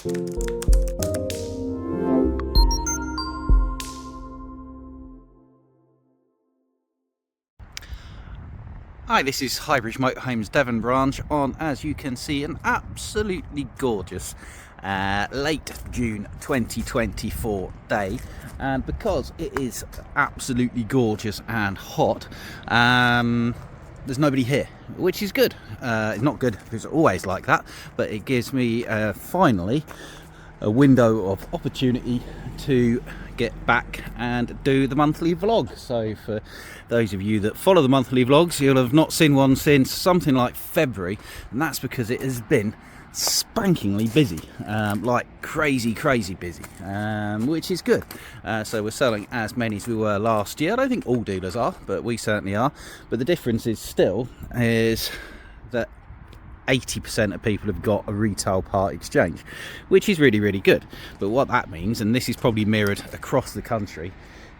Hi, this is Highbridge Motorhomes Devon branch on, as you can see, an absolutely gorgeous late June 2024 day, and because it is absolutely gorgeous and hot, there's nobody here, which is good. It's not good because it's always like that, but it gives me finally a window of opportunity to get back and do the monthly vlog. So for those of you that follow the monthly vlogs, you'll have not seen one since something like February, and that's because it has been spankingly busy, like crazy busy, which is good. So we're selling as many as we were last year. I don't think all dealers are, but we certainly are. But the difference is still is that 80% of people have got a retail part exchange, which is really good. But what that means, and this is probably mirrored across the country,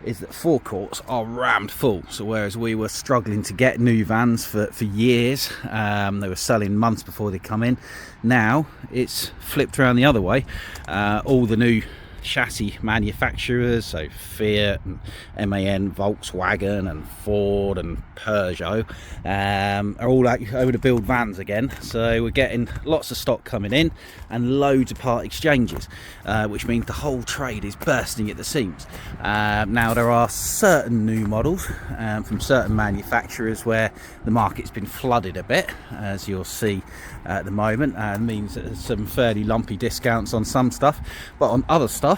is that forecourts are rammed full. So whereas we were struggling to get new vans for years, they were selling months before they come in, now it's flipped around the other way. All the new chassis manufacturers, so Fiat and MAN, Volkswagen and Ford and Peugeot, are all out over to build vans again. So we're getting lots of stock coming in and loads of part exchanges, which means the whole trade is bursting at the seams. Now there are certain new models from certain manufacturers where the market's been flooded a bit, as you'll see at the moment, and means that there's some fairly lumpy discounts on some stuff, but on other stuff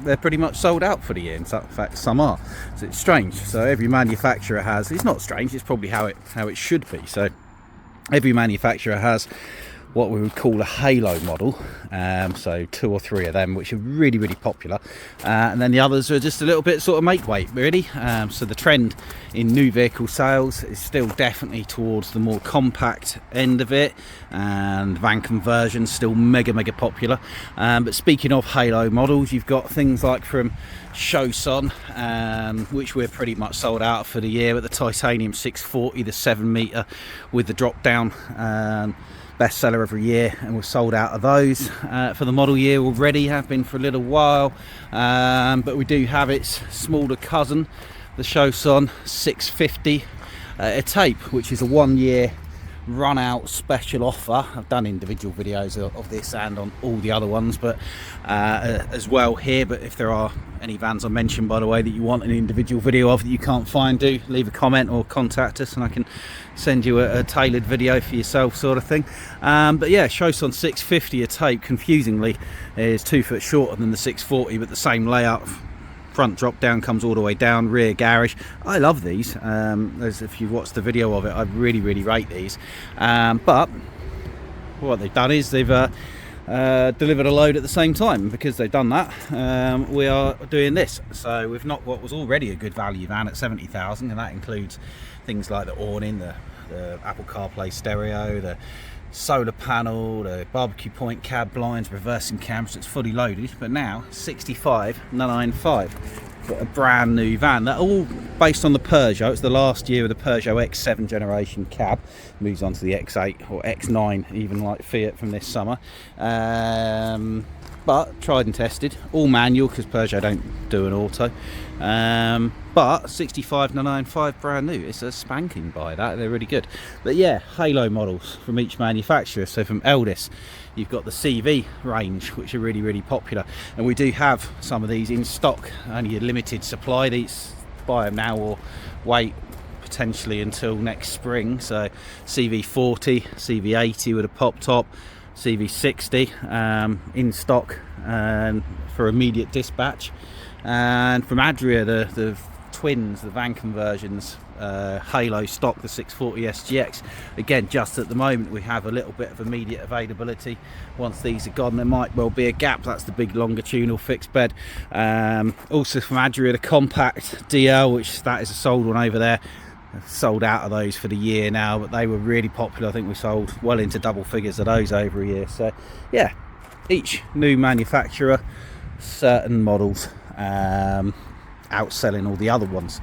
they're pretty much sold out for the year. In fact, some are. So it's strange. So every manufacturer has, it's not strange, it's probably how it should be. So every manufacturer has what we would call a halo model, so 2 or 3 of them, which are really popular, and then the others are just a little bit sort of make weight, really. So the trend in new vehicle sales is still definitely towards the more compact end of it, and van conversion still mega popular. But speaking of halo models, you've got things like from Showson, which we're pretty much sold out for the year, but the titanium 640, the 7 metre with the drop down, bestseller every year, and we're sold out of those for the model year already, have been for a little while. But we do have its smaller cousin, the Showson 650 a tape, which is a 1-year run out special offer. I've done individual videos of this and on all the other ones, but as well here. But if there are any vans I mentioned, by the way, that you want an individual video of that you can't find, do leave a comment or contact us and I can send you a tailored video for yourself, sort of thing. But yeah, Showson 650 a tape, confusingly, is 2 foot shorter than the 640, but the same layout. Front drop down comes all the way down, rear garage. I love these. If you've watched the video of it, I really rate these. But what they've done is they've delivered a load at the same time. Because they've done that, we are doing this. So we've knocked what was already a good value van at 70,000, and that includes things like the awning, the Apple CarPlay stereo, the solar panel, the barbecue point cab blinds, reversing cams. It's fully loaded, but now 65,995 for a brand new van. That all based on the Peugeot. It's the last year of the Peugeot X7 generation cab, moves on to the X8 or X9 even, like Fiat from this summer. But tried and tested, all manual because Peugeot don't do an auto. But 65,995 brand new. It's a spanking buy, that. They're really good. But yeah, halo models from each manufacturer. So from Eldis, you've got the CV range, which are really popular, and we do have some of these in stock. Only a limited supply. These, buy them now or wait potentially until next spring. So CV40, CV80 with a pop top, CV60 in stock for immediate dispatch. And from Adria, the twins, the van conversions, halo stock, the 640 SGX, again, just at the moment we have a little bit of immediate availability. Once these are gone, there might well be a gap. That's the big longitudinal fixed bed. Also from Adria, the compact DL, which that is a sold one over there. I've sold out of those for the year now, but they were really popular. I think we sold well into double figures of those over a year. So yeah, each new manufacturer, certain models outselling all the other ones.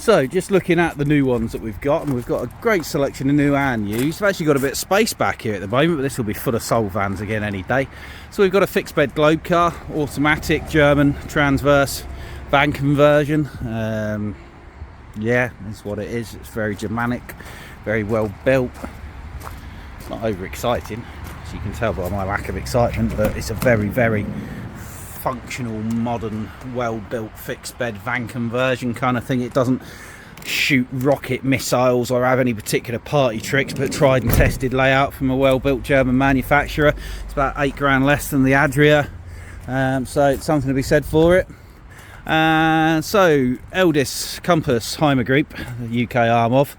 So just looking at the new ones that we've got, and we've got a great selection of new and used. We've actually got a bit of space back here at the moment, but this will be full of soul vans again any day. So we've got a fixed bed globe car, automatic, German, transverse, van conversion. Yeah, that's what it is. It's very Germanic, very well built. Not over exciting, as you can tell by my lack of excitement, but it's a very, very functional, modern, well built fixed bed van conversion kind of thing. It doesn't shoot rocket missiles or have any particular party tricks, but tried and tested layout from a well built German manufacturer. It's about £8 less than the Adria, so it's something to be said for it. So Eldis Compass Hymer Group, the UK arm of,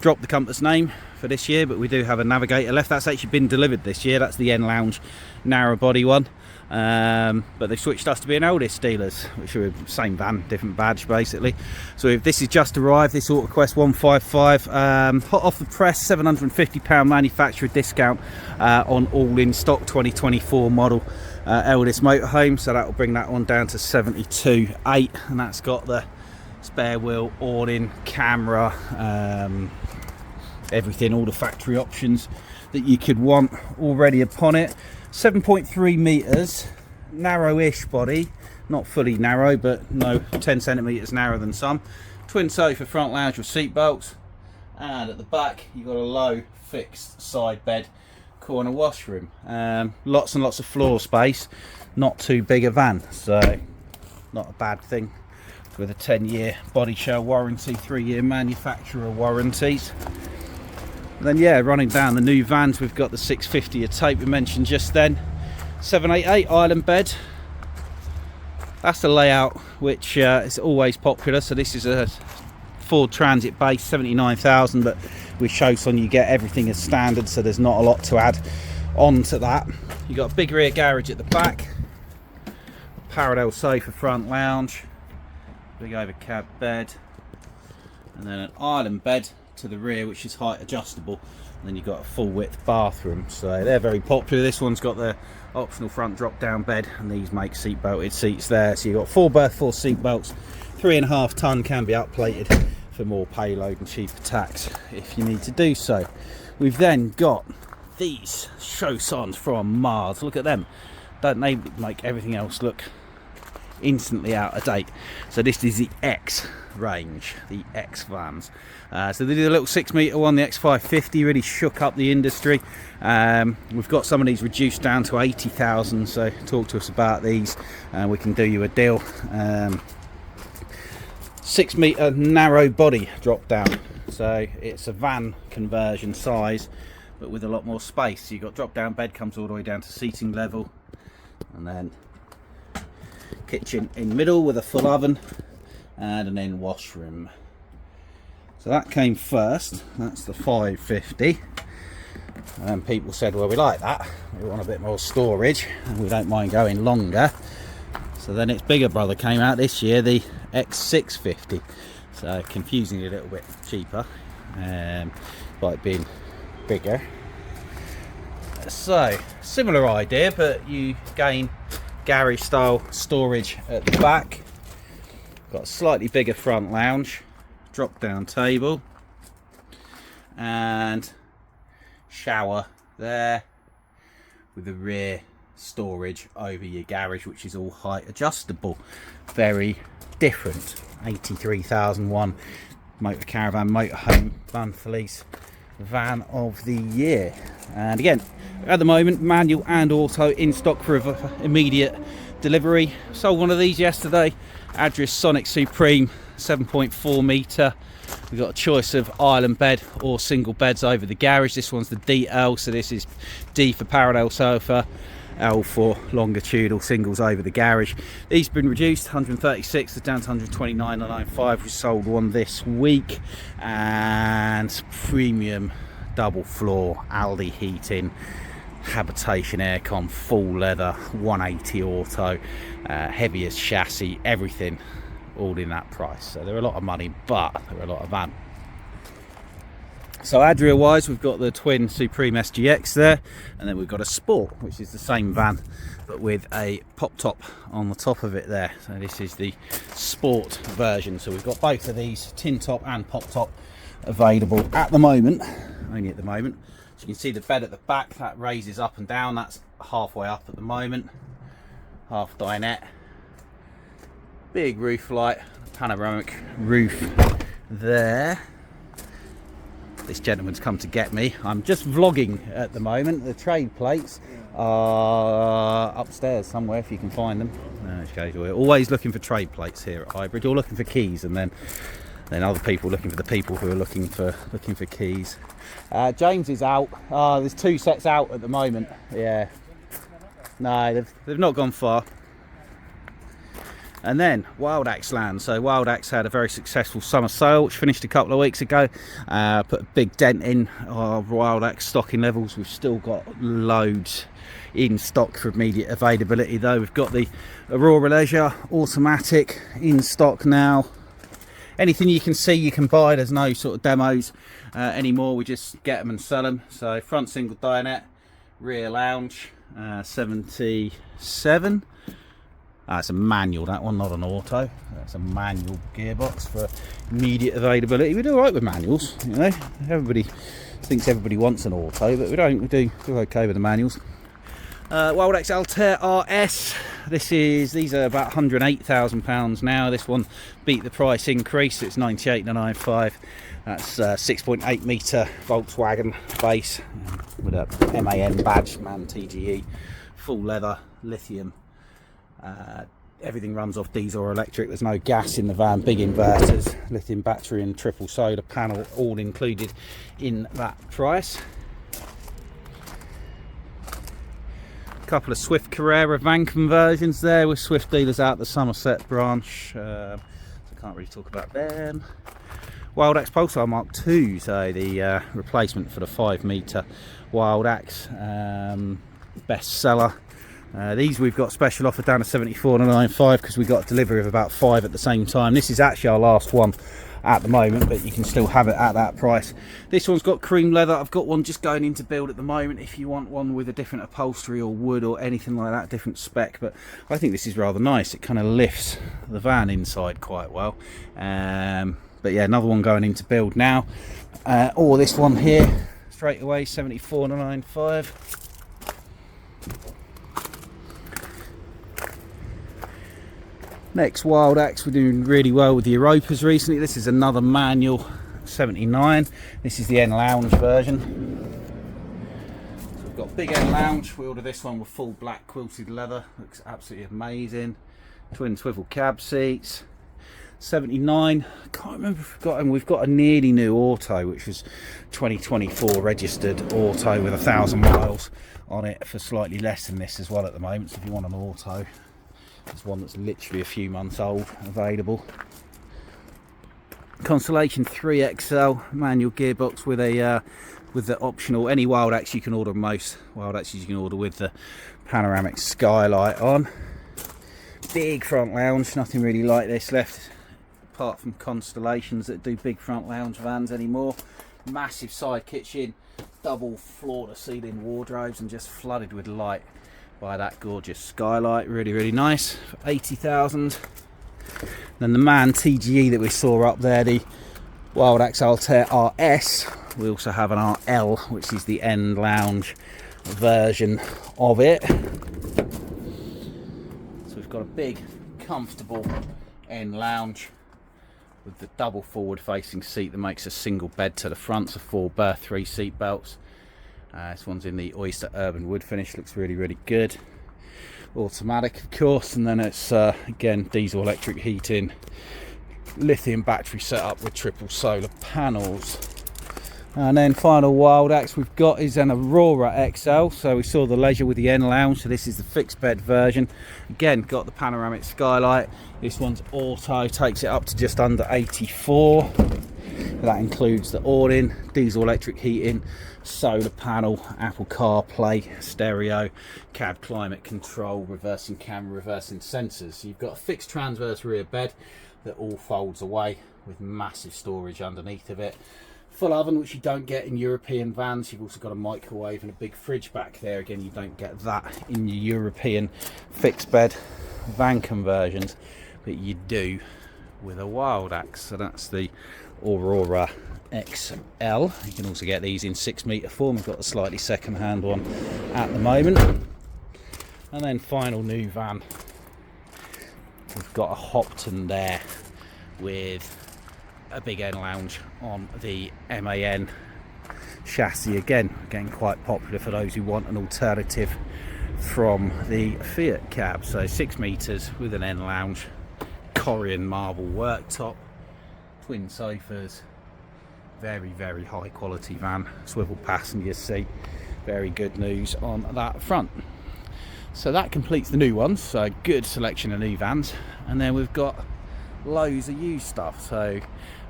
dropped the Compass name for this year, but we do have a Navigator left. That's actually been delivered this year. That's the N Lounge narrow body one, but they switched us to being Eldis dealers, which are the same van, different badge basically. So if this has just arrived, this AutoQuest 155, hot off the press, £750 manufacturer discount on all in stock 2024 model Eldis motorhome, so that will bring that one down to 72.8, and that's got the spare wheel, awning, camera, everything, all the factory options that you could want already upon it. 7.3 meters, narrow-ish body, not fully narrow, but no, 10 centimeters narrower than some. Twin sofa front lounge with seat belts, and at the back you've got a low fixed side bed, corner washroom. Lots and lots of floor space, not too big a van, so not a bad thing, with a 10-year body shell warranty, 3-year manufacturer warranties. And then yeah, running down the new vans, we've got the 650 a tape we mentioned just then, 788 island bed. That's the layout which is always popular. So this is a Ford Transit base, 79,000, but with Showson you get everything as standard, so there's not a lot to add on to that. You've got a big rear garage at the back, a parallel sofa front lounge, big over cab bed, and then an island bed to the rear which is height adjustable, and then you've got a full width bathroom, so they're very popular. This one's got the optional front drop down bed, and these make seat belted seats there, so you've got 4 berth, 4 seat belts, 3.5 ton, can be upplated for more payload and cheaper tax if you need to do so. We've then got these Showsons from Mars. Look at them, don't they make everything else look instantly out of date? So this is the X range, the X vans. So they did a little 6 metre one, the X550, really shook up the industry. We've got some of these reduced down to 80,000, so talk to us about these and we can do you a deal. 6 metre narrow body drop down, so it's a van conversion size but with a lot more space. So you've got drop down bed, comes all the way down to seating level, and then kitchen in middle with a full oven and an in washroom. So that came first, that's the 550, and people said, well, we like that, we want a bit more storage and we don't mind going longer. So then its bigger brother came out this year, the X650, so confusingly a little bit cheaper by it being bigger. So similar idea, but you gain garage style storage at the back. Got a slightly bigger front lounge, drop down table, and shower there with the rear storage over your garage, which is all height adjustable. Very different. 83,001 Motor Caravan Motorhome Van Felice van of the year. And again, at the moment, manual and auto in stock for immediate delivery. Sold one of these yesterday, Adris Sonic Supreme, 7.4 metre. We've got a choice of island bed or single beds over the garage. This one's the DL, so this is D for parallel sofa, L for longitudinal singles over the garage. These have been reduced, 136, they're down to 129.95. We sold one this week, and premium double floor, Aldi heating, habitation aircon, full leather, 180 auto, heaviest chassis, everything all in that price. So they're a lot of money, but they're a lot of van. So Adria wise, we've got the twin Supreme SGX there, and then we've got a Sport, which is the same van but with a pop top on the top of it there. So this is the Sport version. So we've got both of these, tin top and pop top, available at the moment, only at the moment. So you can see the bed at the back, that raises up and down, that's halfway up at the moment, half dinette. Big roof light, panoramic roof there. This gentleman's come to get me. I'm just vlogging at the moment. The trade plates are upstairs somewhere if you can find them. Okay, we're always looking for trade plates here at Highbridge. You're looking for keys, and then other people looking for the people who are looking for keys. James is out. There's 2 sets out at the moment. Yeah. No, they've not gone far. And then Wild Axe land. So Wild Axe had a very successful summer sale which finished a couple of weeks ago. Put a big dent in our Wild Axe stocking levels. We've still got loads in stock for immediate availability though. We've got the Aurora Leisure automatic in stock now. Anything you can see you can buy. There's no sort of demos anymore. We just get them and sell them. So front single dinette, rear lounge, 77. It's a manual, that one, not an auto. That's a manual gearbox for immediate availability. We do all right with manuals, you know. Everybody thinks everybody wants an auto, but we don't. We do okay with the manuals. Wild Axe Altair RS. These are about £108,000 now. This one beat the price increase. It's 98,995. That's 6.8 metre Volkswagen base with a MAN badge, MAN TGE, full leather, lithium. Everything runs off diesel or electric. There's no gas in the van. Big inverters, lithium battery and triple solar panel all included in that price. A couple of Swift Carrera van conversions there with Swift dealers out the Somerset branch. So I can't really talk about them. Wild Axe Pulsar Mark II, so the replacement for the 5 metre Wild Axe bestseller. These we've got special offer down to 74,995 because we got delivery of about 5 at the same time. This is actually our last one at the moment, but you can still have it at that price. This one's got cream leather. I've got one just going into build at the moment if you want one with a different upholstery or wood or anything like that, different spec. But I think this is rather nice. It kind of lifts the van inside quite well. But yeah, another one going into build now. Or this one here straight away, 74,995. Next Wild Axe, we're doing really well with the Europas recently. This is another manual 79. This is the N Lounge version. So we've got big N Lounge. We ordered this one with full black quilted leather. Looks absolutely amazing. Twin swivel cab seats. 79. I can't remember if we've got them. We've got a nearly new auto, which was 2024 registered auto with 1,000 miles on it for slightly less than this as well at the moment. So if you want an auto, there's one that's literally a few months old available. Constellation 3XL manual gearbox with the optional, any Wild Axe you can order, most Wild Axes you can order with the panoramic skylight on. Big front lounge, nothing really like this left apart from Constellations that do big front lounge vans anymore. Massive side kitchen, double floor to ceiling wardrobes and just flooded with light by that gorgeous skylight. Really nice for 80,000. Then the MAN TGE that we saw up there, the Wild Axe Altair RS. We also have an RL, which is the end lounge version of it. So we've got a big comfortable end lounge with the double forward facing seat that makes a single bed to the front, so 4 berth, 3 seat belts. This one's in the Oyster Urban wood finish, looks really good. Automatic of course, and then it's again diesel electric heating, lithium battery setup with triple solar panels. And then final Wild Axe we've got is an Aurora XL. So we saw the Leisure with the N Lounge, so this is the fixed bed version. Again, got the panoramic skylight. This one's auto, takes it up to just under 84. That includes the awning, diesel electric heating, solar panel, Apple CarPlay, stereo, cab climate control, reversing camera, reversing sensors. So you've got a fixed transverse rear bed that all folds away with massive storage underneath of it. full oven, which you don't get in European vans. You've also got a microwave and a big fridge back there. Again, you don't get that in your European fixed bed van conversions, but you do with a Wild Axe. So that's the Aurora XL. You can also get these in 6-metre form. We've got a slightly second-hand one at the moment. And then final new van, we've got a Hopton there with a big end lounge on the MAN chassis. Again, getting quite popular for those who want an alternative from the Fiat cab. So 6 metres with an end lounge, Corian marble worktop, twin sofas, very, very high quality van, swivel passenger seat, very good news on that front. So that completes the new ones, so good selection of new vans. And then we've got loads of used stuff. So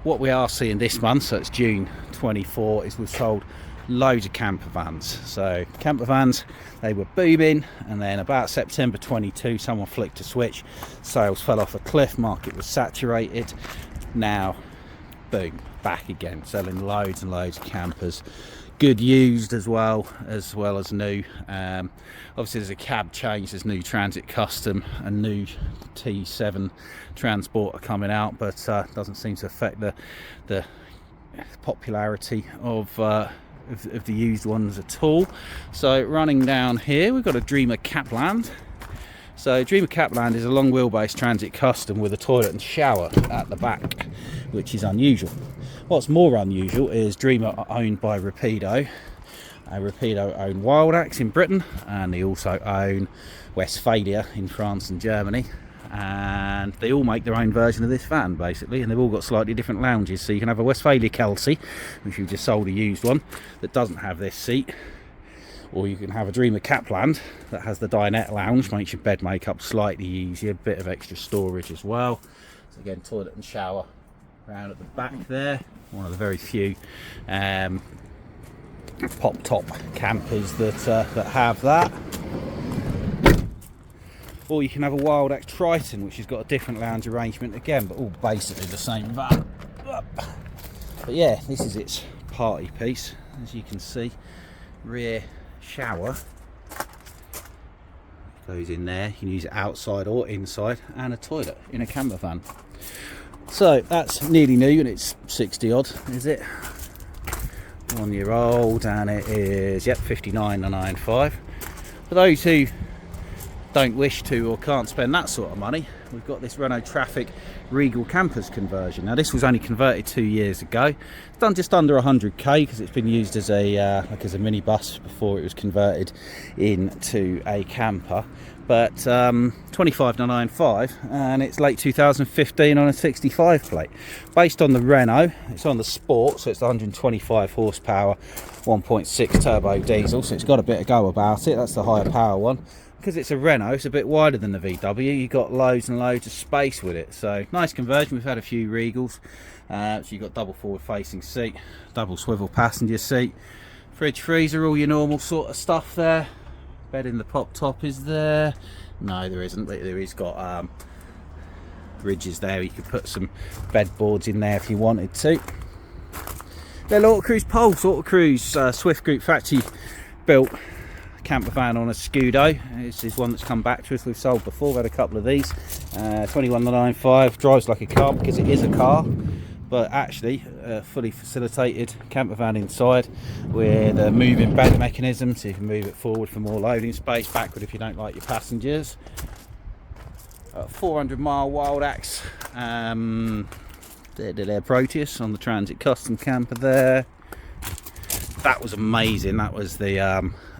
what we are seeing this month, so it's June 24, is we've sold loads of camper vans. So camper vans, they were booming, and then about September 22 someone flicked a switch, sales fell off a cliff, market was saturated. Now boom, back again, selling loads and loads of campers, good used as well as new. Obviously there's a cab change, there's new Transit Custom and new T7 Transporter coming out, but doesn't seem to affect the popularity of the used ones at all. So running down here, we've got a Dreamer Capland. So Dreamer Capland is a long wheelbase Transit Custom with a toilet and shower at the back, which is unusual. What's more unusual is Dreamer are owned by Rapido. Rapido own Wild Axe in Britain, and they also own Westphalia in France and Germany, and they all make their own version of this van basically, and they've all got slightly different lounges. So you can have a Westphalia Kelsey, which you've just sold a used one, that doesn't have this seat, or you can have a Dreamer Capland that has the dinette lounge, makes your bed makeup slightly easier, a bit of extra storage as well. So again, toilet and shower around at the back there, one of the very few pop top campers that have that. Or you can have a Wild Axe Triton, which has got a different lounge arrangement again, but all basically the same van. But yeah, this is its party piece, as you can see. Rear shower goes in there, you can use it outside or inside, and a toilet in a camper van. So that's nearly new, and it's 60 odd, is it? 1 year old, and it is, yep, 59,995. For those who don't wish to or can't spend that sort of money, we've got this Renault Traffic Regal Campers conversion. Now this was only converted 2 years ago. It's done just under 100k because it's been used as a as a minibus before it was converted into a camper. But 25,995, and it's late 2015 on a 65 plate. Based on the Renault, it's on the Sport, so it's 125 horsepower, 1.6 turbo diesel, so it's got a bit of go about it. That's the higher power one. Because it's a Renault, it's a bit wider than the VW. You've got loads and loads of space with it. So nice conversion. We've had a few Regals. So you've got double forward facing seat, double swivel passenger seat, fridge freezer, all your normal sort of stuff there. Bed in the pop top is there. No, there isn't, but there is got ridges there. You could put some bed boards in there if you wanted to. Little Autocruise Pulse, Autocruise Swift Group factory built camper van on a Scudo. This is one that's come back to us. We've sold before, we've had a couple of these. 21,995, drives like a car because it is a car, but actually a fully facilitated camper van inside with a moving bed mechanism, so you can move it forward for more loading space, backward if you don't like your passengers. 400-mile Wild Axe their Proteus on the Transit Custom camper there. That was amazing. That was the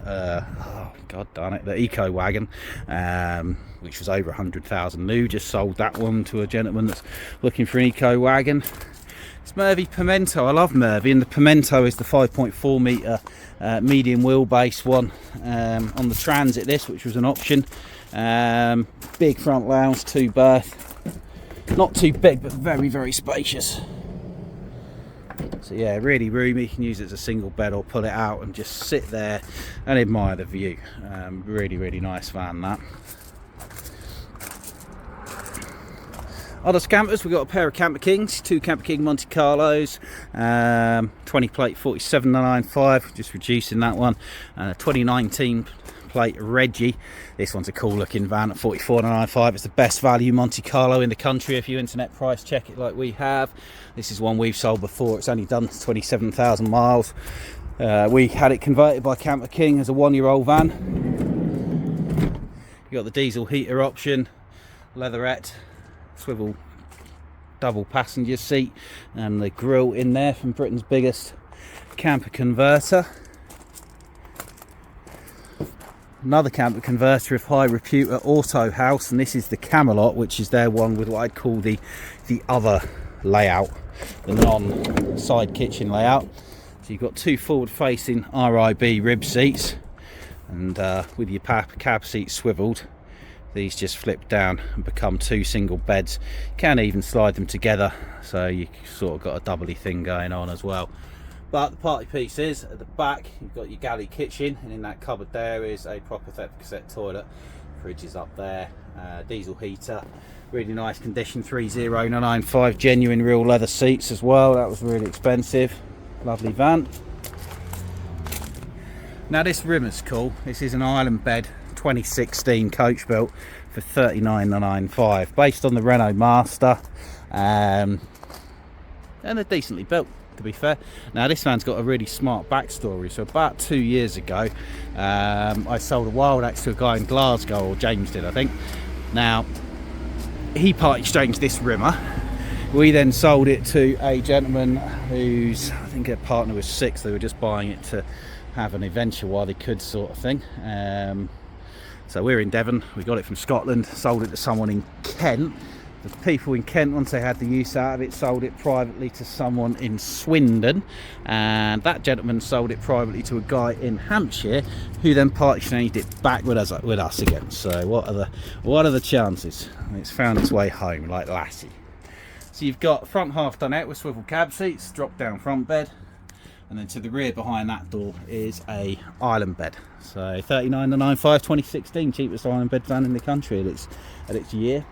oh god darn it, the Eco Wagon, which was over 100,000 new. Just sold that one to a gentleman that's looking for an Eco Wagon. It's Mervy Pimento. I love Mervy, and the Pimento is the 5.4 metre medium wheelbase one on the Transit, this, which was an option. Big front lounge, 2 berth, not too big but very, very spacious. So yeah, really roomy. You can use it as a single bed or pull it out and just sit there and admire the view. Really, really nice van that. Other scampers, we've got a pair of Camper Kings, 2 Camper King Monte Carlos, 20 plate 47995, just reducing that one, 2019 plate Reggie. This one's a cool looking van at 44995. It's the best value Monte Carlo in the country if you internet price check it like we have. This is one we've sold before. It's only done 27,000 miles. We had it converted by Camper King as a 1-year-old van. You got the diesel heater option, leatherette, swivel double passenger seat, and the grille in there from Britain's biggest camper converter. Another camper converter of high repute at Auto House, and this is the Camelot, which is their one with what I'd call the other layout, the non-side kitchen layout. So you've got 2 forward-facing RIB rib seats, and with your cab seat swiveled, these just flip down and become 2 single beds. You can even slide them together, so you sort of got a doubly thing going on as well. But the party piece is at the back, you've got your galley kitchen, and in that cupboard there is a proper cassette toilet. Fridge is up there, diesel heater, really nice condition, 30995, genuine real leather seats as well. That was really expensive. Lovely van. Now this Rimmer's cool. This is an island bed 2016 coach built for 39995, based on the Renault Master, and they're decently built, to be fair. Now this van's got a really smart backstory. So about 2 years ago, I sold a Wild Axe to a guy in Glasgow, or James did I think. Now he part exchanged this Rimmer. We then sold it to a gentleman whose, I think their partner was 6. They were just buying it to have an adventure while they could, sort of thing. So we're in Devon. We got it from Scotland, sold it to someone in Kent. The people in Kent, once they had the use out of it, sold it privately to someone in Swindon, and that gentleman sold it privately to a guy in Hampshire, who then part exchanged it back with us again. So what are the chances? It's found its way home like Lassie. So you've got front half done out with swivel cab seats, drop down front bed, and then to the rear behind that door is a island bed. So 39995, 2016, cheapest island bed van in the country at its year.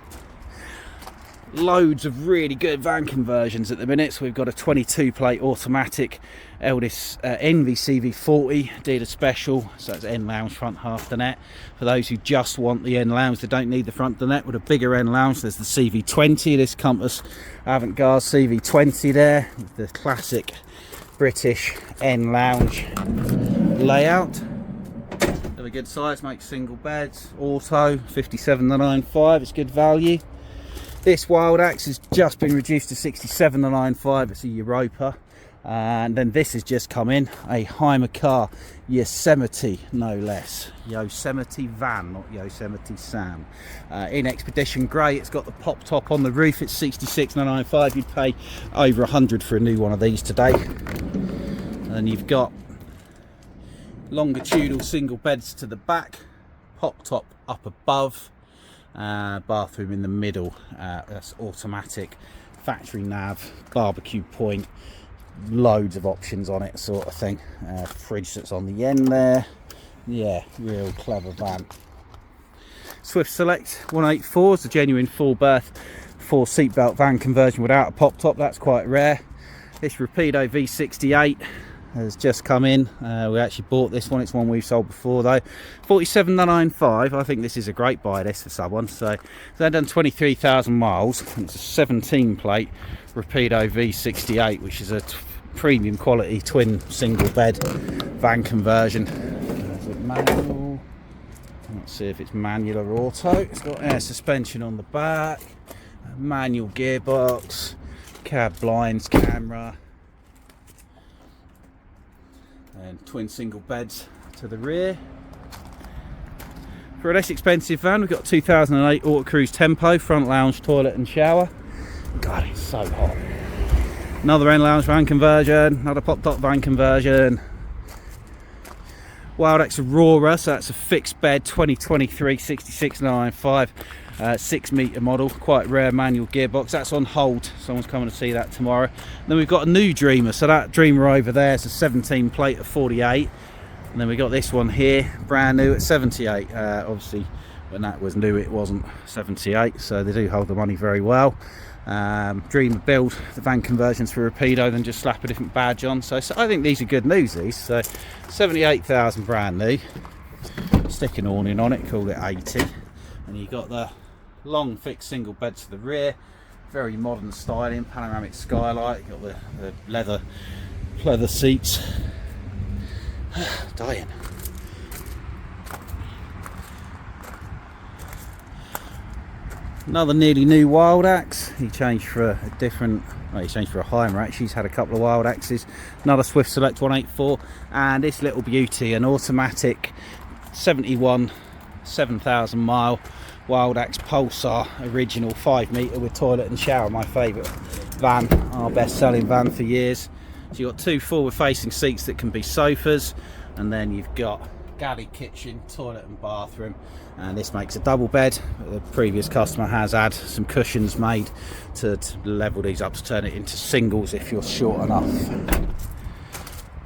Loads of really good van conversions at the minute. So we've got a 22 plate automatic Eldis Envy CV40 dealer special, so it's end lounge front half dinette. For those who just want the end lounge, they don't need the front dinette. With a bigger end lounge, there's the CV20, this Compass Avant-Garde CV20 there, with the classic British end lounge layout. Of a good size, makes single beds, auto, 57,995, it's good value. This Wild Axe has just been reduced to 67,995, it's a Europa. And then this has just come in, a Hymer Yosemite, no less. Yosemite van, not Yosemite Sam. In Expedition Grey, it's got the pop top on the roof, it's 66,995. You'd pay over 100 for a new one of these today. And you've got longitudinal single beds to the back, pop top up above, bathroom in the middle. That's automatic, factory nav, barbecue point, loads of options on it, sort of thing. Fridge that's on the end there. Yeah, real clever van. Swift Select 184 is a genuine full berth, 4 seatbelt van conversion without a pop top. That's quite rare. This Rapido V68 has just come in. We actually bought this one. It's one we've sold before though. 47,995. I think this is a great buy, this, for someone. So they've done 23,000 miles. It's a 17 plate Rapido V68, which is a premium quality twin single bed van conversion. There's a manual. Let's see if it's manual or auto. It's got air suspension on the back, a manual gearbox, cab blinds, camera, and twin single beds to the rear. For a less expensive van, we've got 2008 Auto Cruise Tempo, front lounge, toilet and shower. God, it's so hot. Another end lounge van conversion, another pop top van conversion. Wild Axe Aurora, so that's a fixed bed, 2023, 66,995, 6 metre model, quite rare manual gearbox. That's on hold, someone's coming to see that tomorrow. Then we've got a new Dreamer, so that Dreamer over there is a 17 plate of 48. And then we got this one here, brand new at 78. Obviously when that was new it wasn't 78, so they do hold the money very well. Dream of build the van conversions for Rapido, then just slap a different badge on. So I think these are good news, these. So 78,000 brand new. Stick an awning on it, call it 80. And you've got the long fixed single beds to the rear, very modern styling, panoramic skylight. You've got the leather seats. Dying. Another nearly new Wild Axe. He changed for a different, well, he changed for a Heimer actually. He's had a couple of Wild Axes. Another Swift Select 184, and this little beauty, an automatic 71 7,000 mile Wild Axe Pulsar original 5 metre with toilet and shower. My favourite van, our best selling van for years. So you've got 2 forward facing seats that can be sofas, and then you've got galley kitchen, toilet and bathroom, and this makes a double bed. The previous customer has had some cushions made to level these up to turn it into singles if you're short enough.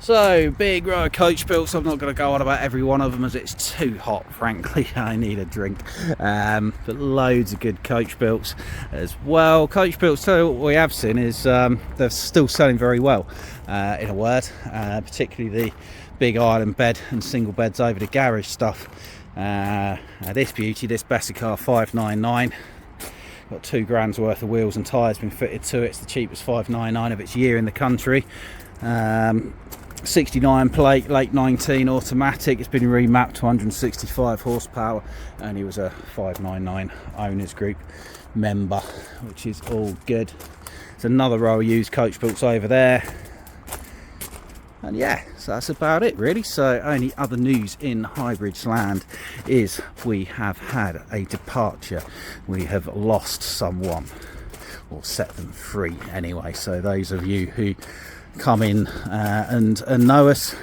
So, big row of coach builds. I'm not going to go on about every one of them as it's too hot, frankly. I need a drink. But loads of good coach builds as well. Coach builds, so what we have seen is they're still selling very well, in a word. Particularly the big island bed and single beds over the garage stuff. This beauty, this Bessicar 599. Got £2 worth of wheels and tyres been fitted to it. It's the cheapest 599 of its year in the country. 69 plate, late 19 automatic. It's been remapped to 165 horsepower, and he was a 599 owners group member, which is all good. There's another row of used coach builds over there, and yeah, so that's about it really. So only other news in Highbridge land is we have had a departure. We have lost someone, or set them free anyway. So those of you who come in and know us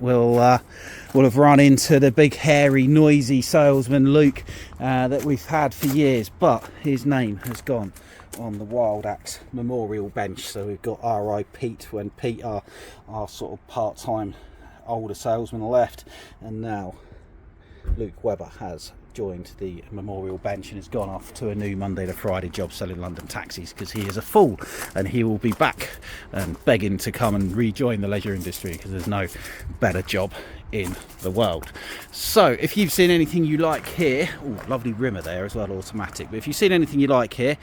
will have run into the big hairy noisy salesman Luke that we've had for years, but his name has gone on the Wild Axe memorial bench. So we've got R.I. Pete, when Pete, our sort of part-time older salesman, left, and now Luke Webber has joined the memorial bench and has gone off to a new Monday to Friday job selling London taxis, because he is a fool and he will be back and begging to come and rejoin the leisure industry, because there's no better job in the world. So if you've seen anything you like here, ooh, lovely rimmer there as well, automatic, but if you've seen anything you like here,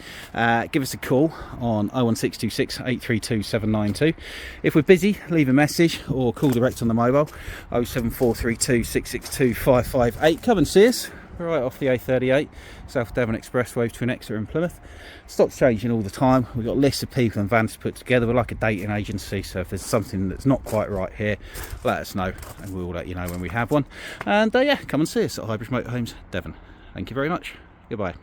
give us a call on 01626 832 792. If we're busy, leave a message or call direct on the mobile 07432 662 558. Come and see us right off the A38, South Devon Expressway between Exeter and Plymouth. Stock's changing all the time. We've got lists of people and vans to put together. We're like a dating agency, so if there's something that's not quite right here, let us know and we'll let you know when we have one. And yeah, come and see us at Highbridge Motorhomes, Devon. Thank you very much. Goodbye.